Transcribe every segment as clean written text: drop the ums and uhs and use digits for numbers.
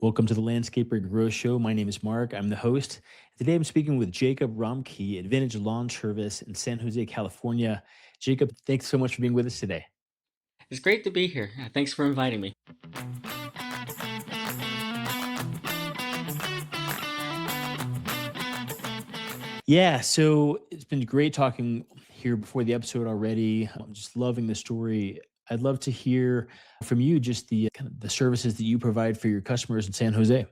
Welcome to the Landscaper Growth Show. My name is Mark. I'm the host. Today I'm speaking with Jacob Romkee at Vintage Lawn Service in San Jose, California. Jacob, thanks so much for being with us today. It's great to be here. Thanks for inviting me. Yeah, so it's been great talking here before the episode already. I'm just loving the story. I'd love to hear from you just the kind of the services that you provide for your customers in San Jose.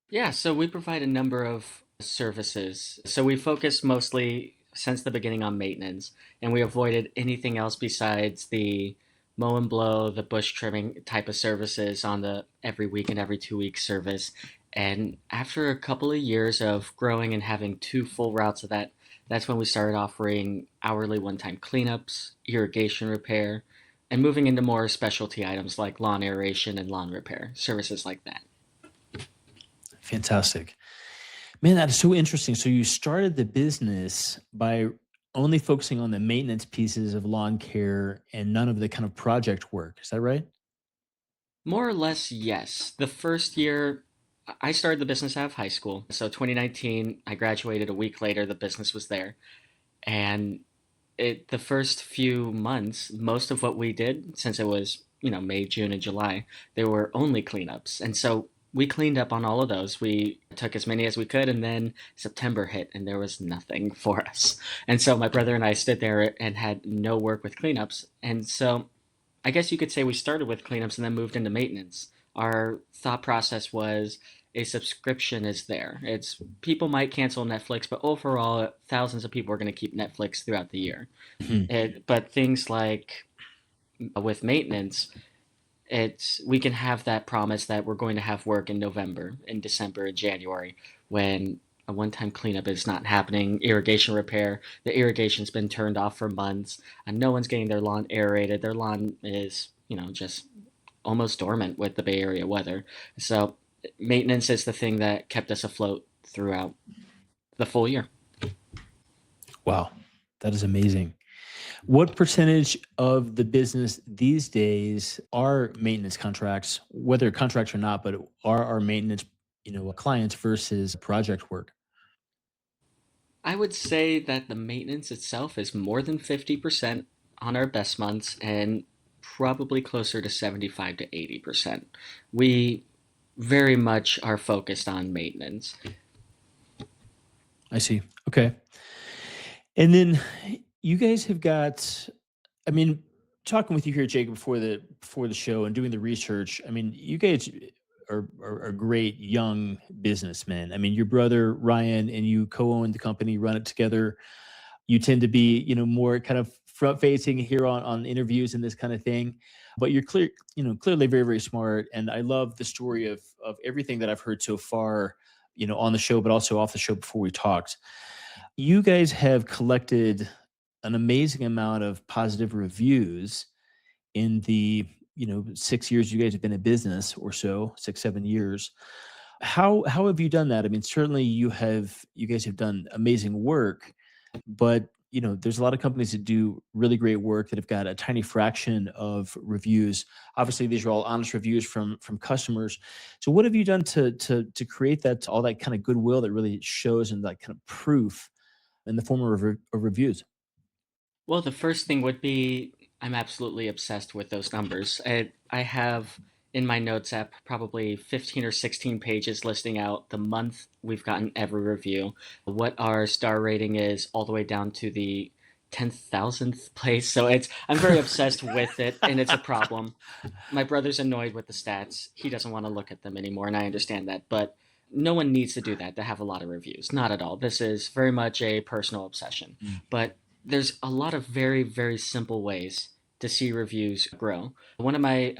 Yeah, so we provide a number of services. So we focus mostly since the beginning on maintenance, and we avoided anything else besides the mow and blow, the bush trimming type of services on the every week and every 2 week service. And after a couple of years of growing and having two full routes of that, that's when we started offering hourly one time cleanups, irrigation repair, and moving into more specialty items like lawn aeration and lawn repair, services like that. Fantastic. Man, that is so interesting. So you started the business by only focusing on the maintenance pieces of lawn care and none of the kind of project work. Is that right? More or less, yes. The first year, I started the business out of high school. So 2019, I graduated a week later, the business was there. And the first few months, most of what we did, since it was, May, June, and July, they were only cleanups. And so we cleaned up on all of those. We took as many as we could, and then September hit, and there was nothing for us. And so my brother and I stood there and had no work with cleanups. And so I guess you could say we started with cleanups and then moved into maintenance. Our thought process was a subscription is there. It's people might cancel Netflix, but overall, thousands of people are going to keep Netflix throughout the year. Mhm. But things like with maintenance, it's we can have that promise that we're going to have work in November, in December, and January when a one-time cleanup is not happening. Irrigation repair, the irrigation's been turned off for months, and no one's getting their lawn aerated. Their lawn is, just almost dormant with the Bay Area weather. So maintenance is the thing that kept us afloat throughout the full year. Wow, that is amazing. What percentage of the business these days are maintenance contracts, whether contracts or not, but are our maintenance, clients versus project work? I would say that the maintenance itself is more than 50% on our best months and probably closer to 75 to 80%. We very much are focused on maintenance. I see. Okay. And then you guys have got, I mean, talking with you here, Jacob, before the show and doing the research. I mean, you guys are great young businessmen. I mean, your brother Ryan and you co-own the company, run it together. You tend to be, more kind of front facing here on interviews and this kind of thing. But you're clearly very, very smart. And I love the story of everything that I've heard so far, on the show, but also off the show before we talked. You guys have collected an amazing amount of positive reviews in the 6 years you guys have been in business, or so 6 7 years. How have you done that? I mean, certainly you guys have done amazing work, but there's a lot of companies that do really great work that have got a tiny fraction of reviews. Obviously these are all honest reviews from customers. So what have you done to create that, all that kind of goodwill that really shows in that kind of proof in the form of reviews? Well, the first thing would be I'm absolutely obsessed with those numbers. I have in my notes app probably 15 or 16 pages listing out the month we've gotten every review, what our star rating is, all the way down to the 10,000th place. So I'm very obsessed with it, and it's a problem. My brother's annoyed with the stats. He doesn't want to look at them anymore, and I understand that. But no one needs to do that to have a lot of reviews. Not at all. This is very much a personal obsession. Mm. But there's a lot of very, very simple ways to see reviews grow. One of my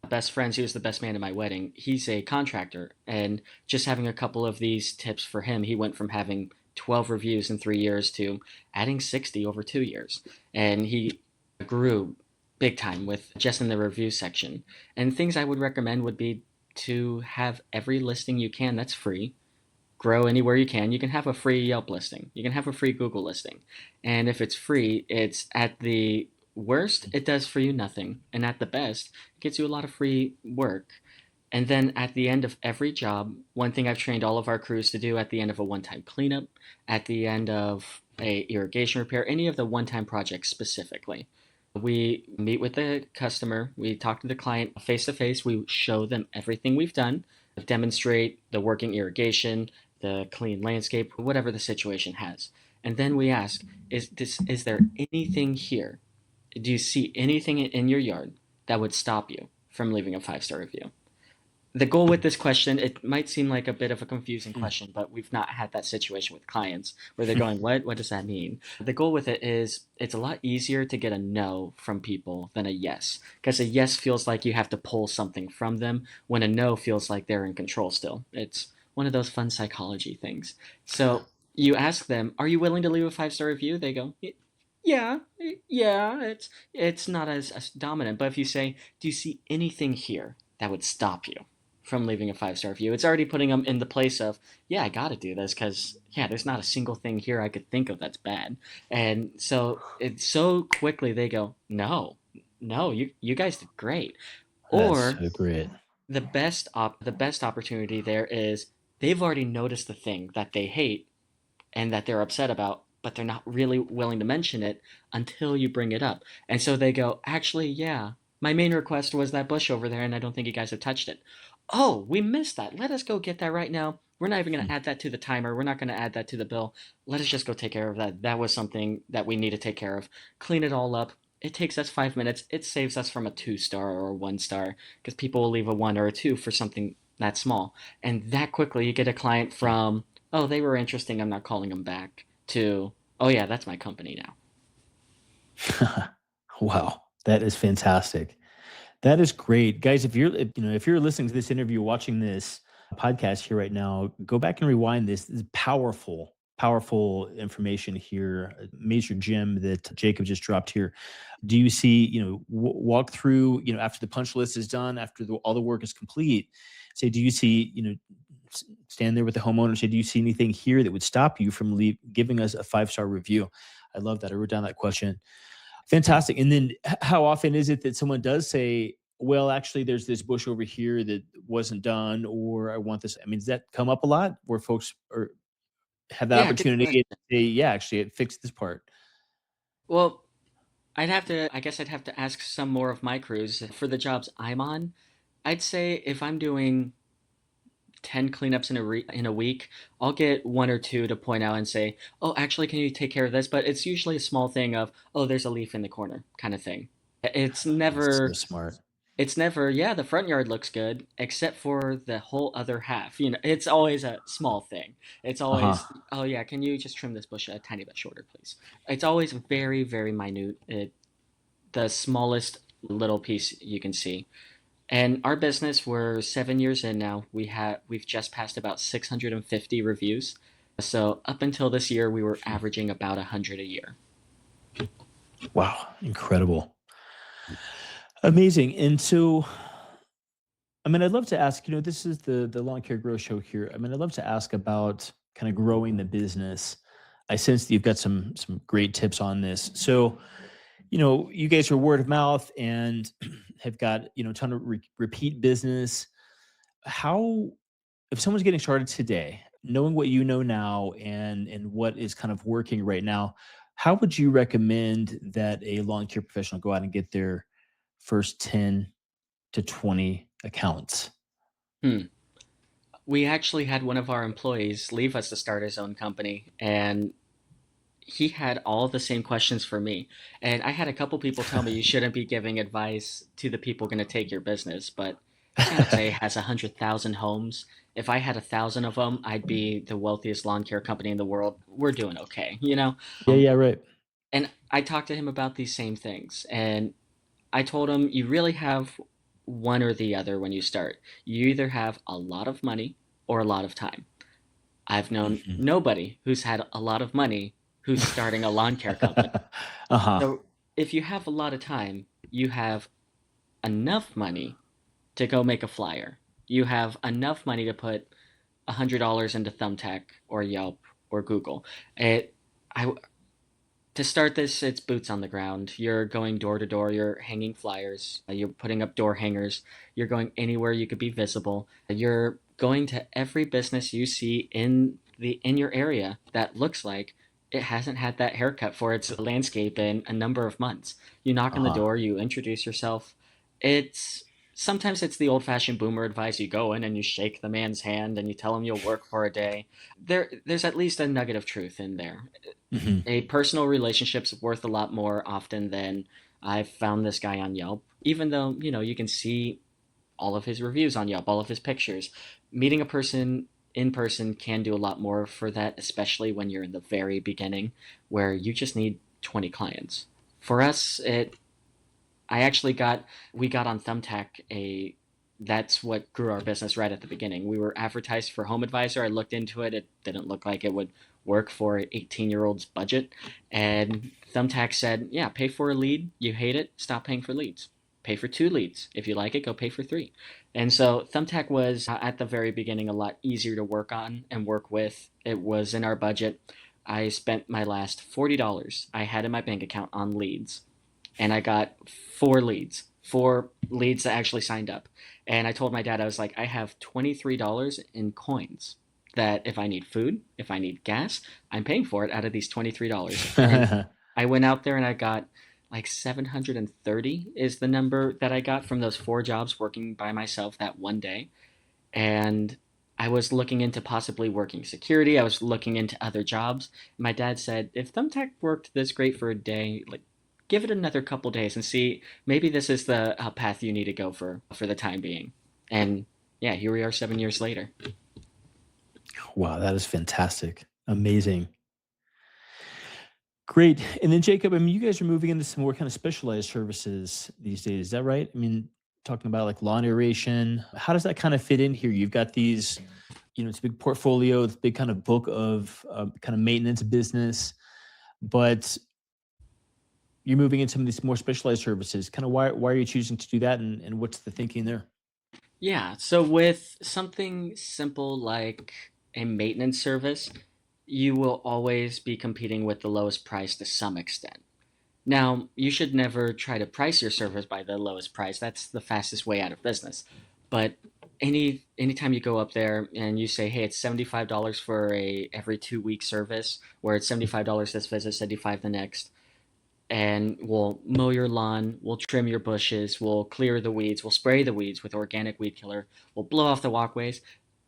best friends, he was the best man at my wedding. He's a contractor, and just having a couple of these tips for him, he went from having 12 reviews in 3 years to adding 60 over 2 years. And he grew big time with just in the review section. And things I would recommend would be to have every listing you can that's free. Grow anywhere you can. You can have a free Yelp listing. You can have a free Google listing. And if it's free, it's at the worst, it does for you nothing. And at the best, it gets you a lot of free work. And then at the end of every job, one thing I've trained all of our crews to do at the end of a one-time cleanup, at the end of a irrigation repair, any of the one-time projects specifically, we meet with the customer, we talk to the client face to face, we show them everything we've done, demonstrate the working irrigation, the clean landscape, whatever the situation has. And then we ask, is there anything here? Do you see anything in your yard that would stop you from leaving a 5-star review? The goal with this question, it might seem like a bit of a confusing question, but we've not had that situation with clients where they're going, what does that mean? The goal with it is it's a lot easier to get a no from people than a yes, because a yes feels like you have to pull something from them, when a no feels like they're in control still. It's one of those fun psychology things. So you ask them, are you willing to leave a 5-star review? They go, yeah, yeah, it's not as dominant. But if you say, do you see anything here that would stop you from leaving a 5-star review? It's already putting them in the place of, yeah, I got to do this because, yeah, there's not a single thing here I could think of that's bad. And so it's so quickly they go, no, no, you guys did great. That's Or so great. the best opportunity there is they've already noticed the thing that they hate and that they're upset about, but they're not really willing to mention it until you bring it up. And so they go, actually, yeah, my main request was that bush over there, and I don't think you guys have touched it. Oh, we missed that. Let us go get that right now. We're not even going to add that to the timer. We're not going to add that to the bill. Let us just go take care of that. That was something that we need to take care of. Clean it all up. It takes us 5 minutes. It saves us from a 2-star or a 1-star because people will leave a 1 or a 2 for something that small. And that quickly you get a client from, oh, they were interesting, I'm not calling them back, to, oh, yeah, that's my company now. Wow, that is fantastic. That is great, guys. If you're listening to this interview, watching this podcast here right now, go back and rewind this. This is powerful, powerful information here. A major gem that Jacob just dropped here. Do you see? Walk through. After the punch list is done, after all the work is complete, say, do you see? Stand there with the homeowner. Say, do you see anything here that would stop you from giving us a 5-star review? I love that. I wrote down that question. Fantastic. And then how often is it that someone does say, well, actually, there's this bush over here that wasn't done, or I want this? I mean, does that come up a lot where folks have the Yeah, good opportunity question. to say, yeah, actually, it fixed this part? Well, I guess I'd have to ask some more of my crews. For the jobs I'm on, I'd say if I'm doing 10 cleanups in a week, I'll get 1 or 2 to point out and say, oh, actually, can you take care of this? But it's usually a small thing of, oh, there's a leaf in the corner kind of thing. It's That's so never smart. It's never, yeah, the front yard looks good, except for the whole other half. It's always a small thing. It's Uh huh. always, oh yeah, can you just trim this bush a tiny bit shorter, please? It's always very, very minute. The smallest little piece you can see. And our business, we're 7 years in now. We've just passed about 650 reviews. So up until this year, we were averaging about 100 a year. Wow, incredible, amazing. And so, I mean, I'd love to ask. This is the Lawn Care Grow Show here. I mean, I'd love to ask about kind of growing the business. I sense that you've got some great tips on this. So, you guys are word of mouth and have got a ton of repeat business. How, if someone's getting started today, knowing what you know now and what is kind of working right now, how would you recommend that a lawn care professional go out and get their first 10 to 20 accounts? Hmm. We actually had one of our employees leave us to start his own company, and he had all the same questions for me. And I had a couple people tell me you shouldn't be giving advice to the people going to take your business, but San Jose has 100,000 homes. If I had 1,000 of them, I'd be the wealthiest lawn care company in the world. We're doing okay. Yeah, yeah, right. And I talked to him about these same things, and I told him you really have one or the other when you start. You either have a lot of money or a lot of time. I've known Mhm. nobody who's had a lot of money who's starting a lawn care company. Uh-huh. So if you have a lot of time, you have enough money to go make a flyer. You have enough money to put $100 into Thumbtack or Yelp or Google. It, I, To start this, it's boots on the ground. You're going door to door, you're hanging flyers, you're putting up door hangers, you're going anywhere you could be visible. You're going to every business you see in your area that looks like it hasn't had that haircut for its landscape in a number of months. You knock on the Uh-huh. door, you introduce yourself. It's Sometimes it's the old-fashioned boomer advice. You go in and you shake the man's hand and you tell him you'll work for a day. There's at least a nugget of truth in there. Hmm. A personal relationship's worth a lot more often than I've found this guy on Yelp. Even though, you can see all of his reviews on Yelp, all of his pictures. Meeting a person in person can do a lot more for that, especially when you're in the very beginning where you just need 20 clients. For us, it I actually got we got on Thumbtack a that's what grew our business right at the beginning. We were advertised for Home Advisor. I looked into it. It didn't look like it would work for an 18-year-old's budget. And Thumbtack said, yeah, pay for a lead. You hate it, stop paying for leads. Pay for 2 leads. If you like it, go pay for 3. And so Thumbtack was, at the very beginning, a lot easier to work on and work with. It was in our budget. I spent my last $40 I had in my bank account on leads, and I got 4 leads that actually signed up. And I told my dad, I was like, I have $23 in coins that if I need food, if I need gas, I'm paying for it out of these $23. And I went out there and I got like 730 is the number that I got from those 4 jobs working by myself that one day. And I was looking into possibly working security. I was looking into other jobs. My dad said, if Thumbtack worked this great for a day, like, give it another couple days and see, maybe this is the path you need to go for the time being. And yeah, here we are 7 years later. Wow, that is fantastic. Amazing. Great. And then Jacob, I mean, you guys are moving into some more kind of specialized services these days. Is that right? I mean, talking about like lawn aeration. How does that kind of fit in here? You've got these, it's a big portfolio, it's a big kind of book of kind of maintenance business, but you're moving into some of these more specialized services. Kind of why are you choosing to do that, and what's the thinking there? Yeah, so with something simple like a maintenance service, you will always be competing with the lowest price to some extent. Now, you should never try to price your service by the lowest price. That's the fastest way out of business. But anytime you go up there and you say, "Hey, it's $75 for a every 2 week service," or it's $75 this visit, 75 the next, and we'll mow your lawn, we'll trim your bushes, we'll clear the weeds, we'll spray the weeds with organic weed killer, we'll blow off the walkways,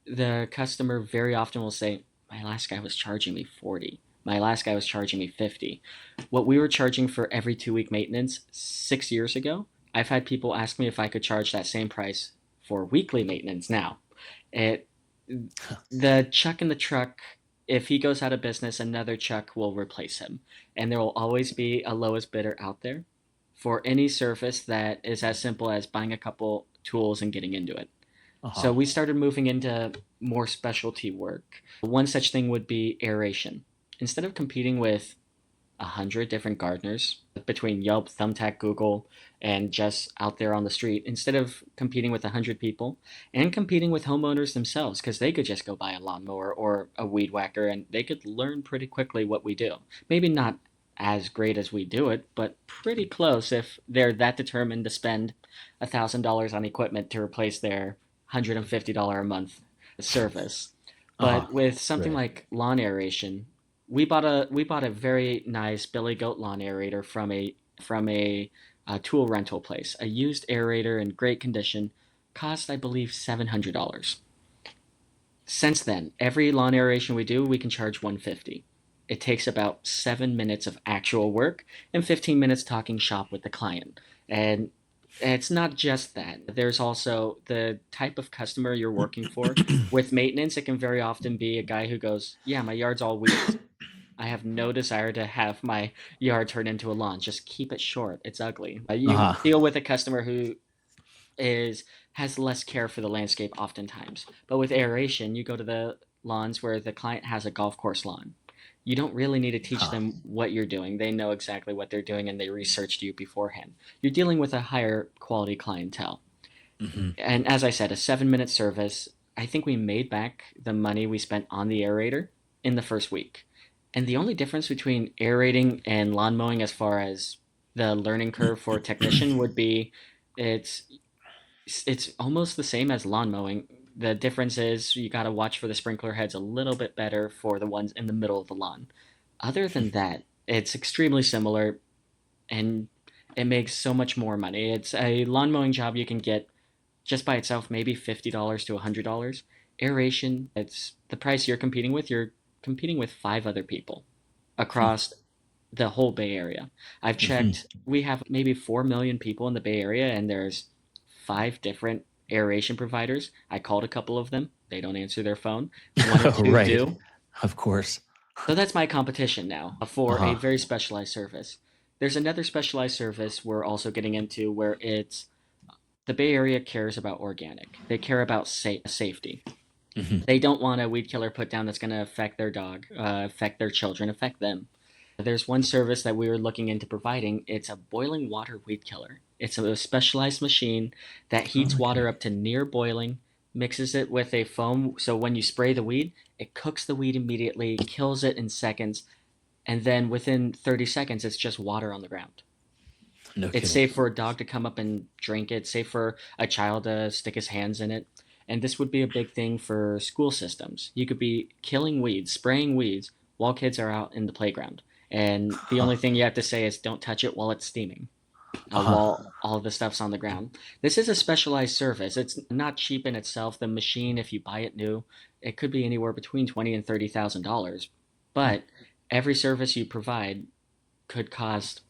the customer very often will say, my last guy was charging me 40. My last guy was charging me 50. What we were charging for every 2 week maintenance 6 years ago, I've had people ask me if I could charge that same price for weekly maintenance now. It The chuck in the truck, if he goes out of business, another chuck will replace him. And there will always be a lowest bidder out there for any service that is as simple as buying a couple tools and getting into it. Uh-huh. So we started moving into more specialty work. One such thing would be aeration. Instead of competing with 100 different gardeners between Yelp, Thumbtack, Google, and just out there on the street, instead of competing with 100 people and competing with homeowners themselves, because they could just go buy a lawnmower or a weed whacker and they could learn pretty quickly what we do. Maybe not as great as we do it, but pretty close if they're that determined to spend $1,000 on equipment to replace their $150 a month service. Uh-huh. But with something Right. like lawn aeration, we bought a very nice Billy Goat lawn aerator from a tool rental place. A used aerator in great condition, cost I believe $700. Since then, every lawn aeration we do, we can charge 150. It takes about 7 minutes of actual work and 15 minutes talking shop with the client. And it's not just that. There's also the type of customer you're working for. With maintenance, it can very often be a guy who goes, yeah, my yard's all weeds. I have no desire to have my yard turn into a lawn. Just keep it short. It's ugly. You Uh-huh. deal with a customer who is has less care for the landscape oftentimes. But with aeration, you go to the lawns where the client has a golf course lawn. You don't really need to teach Huh. them what you're doing. They know exactly what they're doing and they researched you beforehand. You're dealing with a higher quality clientele. Hmm. And as I said, a 7 minute service, I think we made back the money we spent on the aerator in the first week. And the only difference between aerating and lawn mowing, as far as the learning curve for a technician, would be it's it's almost the same as lawn mowing. The difference is you got to watch for the sprinkler heads a little bit better for the ones in the middle of the lawn. Other than that, it's extremely similar, and it makes so much more money. It's a lawn mowing job you can get just by itself, maybe $50 to $100. Aeration, it's the price you're competing with. You're competing with five other people across the whole Bay Area. I've Mhm. checked, we have maybe 4 million people in the Bay Area, and there's five different aeration providers. I called a couple of them. They don't answer their phone. One or two Right. do. Of course. So that's my competition now for a Uh-huh. very specialized service. There's another specialized service we're also getting into where it's the Bay Area cares about organic. They care about safety. Mhm. They don't want a weed killer put down that's going to affect their dog, affect their children, affect them. There's one service that we were looking into providing. It's a boiling water weed killer. It's a specialized machine that heats Okay. water up to near boiling, mixes it with a foam. So when you spray the weed, it cooks the weed immediately, kills it in seconds, and then within 30 seconds, it's just water on the ground. No It's kidding. safe for a dog to come up and drink it, safe for a child to stick his hands in it. And this would be a big thing for school systems. You could be killing weeds, spraying weeds while kids are out in the playground. And the Huh. only thing you have to say is don't touch it while it's steaming, Uh-huh. while all of the stuff's on the ground. This is a specialized service. It's not cheap in itself. The machine, if you buy it new, it could be anywhere between $20,000 and $30,000. Hmm. But every service you provide could cost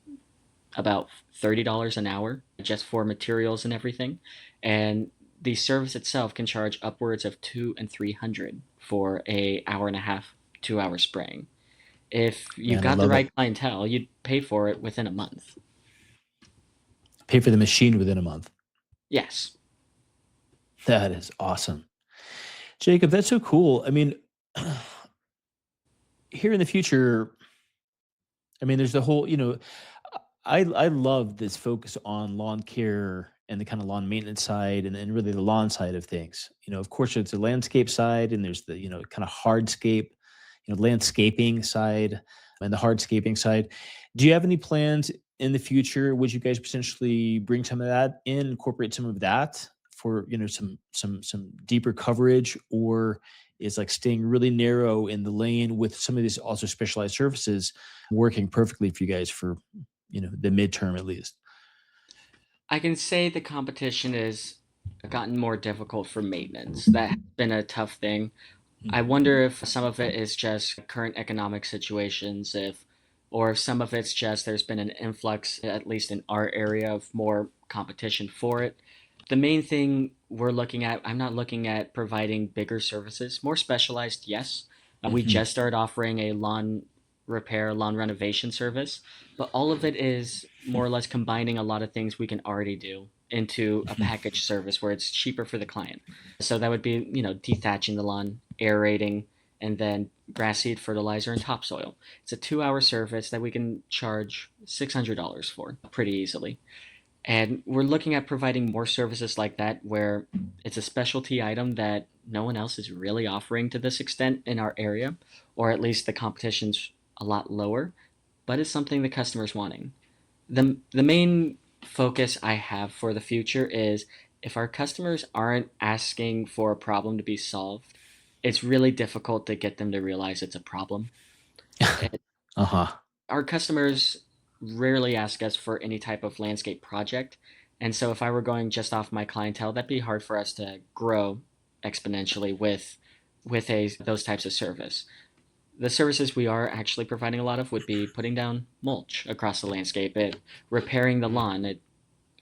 about $30 an hour just for materials and everything. And the service itself can charge upwards of 2 and 300 for a hour and a half, 2 hour spraying. If you Man, I got the love it. right clientele, you'd pay for it within a month. Pay for the machine within a month. Yes. That is awesome. Jacob, that's so cool. I mean, here in the future, I mean, there's the whole, I love this focus on lawn care and the kind of lawn maintenance side and really the lawn side of things. Of course, there's the landscape side and there's the, kind of hardscape, landscaping side and the hardscaping side. Do you have any plans in the future? Would you guys potentially bring some of that in, incorporate some of that for, some deeper coverage, or is like staying really narrow in the lane with some of these also specialized services working perfectly for you guys for the midterm at least? I can say the competition has gotten more difficult for maintenance. That has been a tough thing. I Mhm. wonder if some of it is just current economic situations, if or if some of it's just there's been an influx, at least in our area, of more competition for it. The main thing we're looking at, I'm not looking at providing bigger services, more specialized, yes. We Mhm. just started offering a lawn repair, lawn renovation service, but all of it is more or less combining a lot of things we can already do into a Mhm. package service where it's cheaper for the client. So that would be, dethatching the lawn, aerating, and then grass seed fertilizer and topsoil. It's a 2 hour service that we can charge $600 for pretty easily. And we're looking at providing more services like that where it's a specialty item that no one else is really offering to this extent in our area, or at least the competition's a lot lower, but it's something the customer's wanting. The main focus I have for the future is if our customers aren't asking for a problem to be solved, it's really difficult to get them to realize it's a problem. Uh-huh. Our customers rarely ask us for any type of landscape project. And so if I were going just off my clientele, that'd be hard for us to grow exponentially with a those types of service. The services we are actually providing a lot of would be putting down mulch across the landscape, repairing the lawn,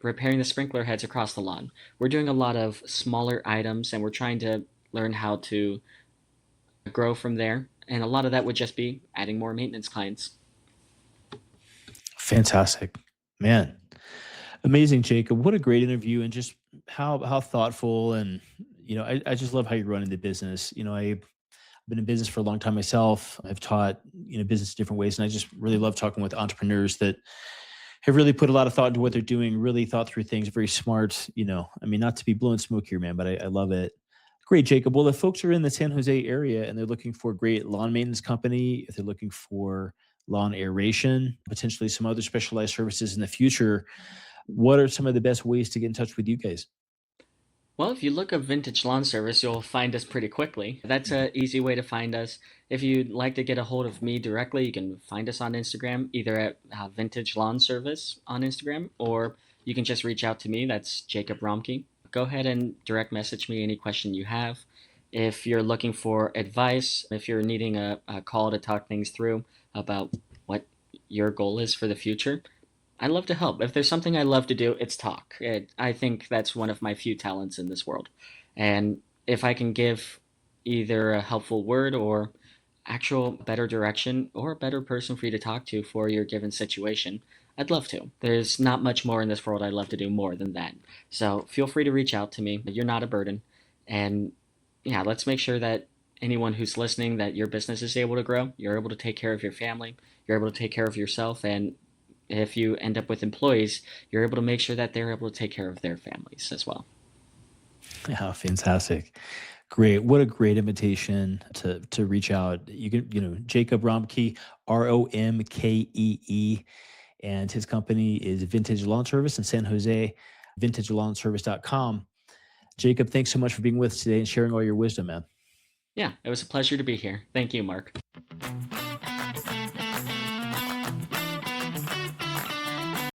repairing the sprinkler heads across the lawn. We're doing a lot of smaller items and we're trying to learn how to grow from there. And a lot of that would just be adding more maintenance clients. Fantastic. Man. Amazing, Jacob. What a great interview, and just how thoughtful, and I just love how you're running the business. I've been in business for a long time myself. I've taught business different ways, and I just really love talking with entrepreneurs that have really put a lot of thought into what they're doing, really thought through things, very smart. I mean, not to be blowing smoke here, man, but I love it. Great, Jacob. Well, if folks are in the San Jose area and they're looking for a great lawn maintenance company, if they're looking for lawn aeration, potentially some other specialized services in the future, what are some of the best ways to get in touch with you guys? Well, if you look up Vintage Lawn Service, you'll find us pretty quickly. That's an easy way to find us. If you'd like to get a hold of me directly, you can find us on Instagram, either at Vintage Lawn Service on Instagram, or you can just reach out to me. That's Jacob Romkee. Go ahead and direct message me any question you have. If you're looking for advice, if you're needing a call to talk things through about what your goal is for the future, I love to help. If there's something I love to do, it's talk. I think that's one of my few talents in this world. And if I can give either a helpful word or actual better direction or a better person for you to talk to for your given situation, I'd love to. There's not much more in this world I'd love to do more than that. So feel free to reach out to me. You're not a burden. And yeah, let's make sure that anyone who's listening, that your business is able to grow, you're able to take care of your family, you're able to take care of yourself, and if you end up with employees, you're able to make sure that they're able to take care of their families as well. Yeah, fantastic. Great. What a great invitation to reach out. You can, Jacob Romkee, Romkee, and his company is Vintage Lawn Service in San Jose, vintagelawnservice.com. Jacob, thanks so much for being with us today and sharing all your wisdom, man. Yeah, it was a pleasure to be here. Thank you, Mark.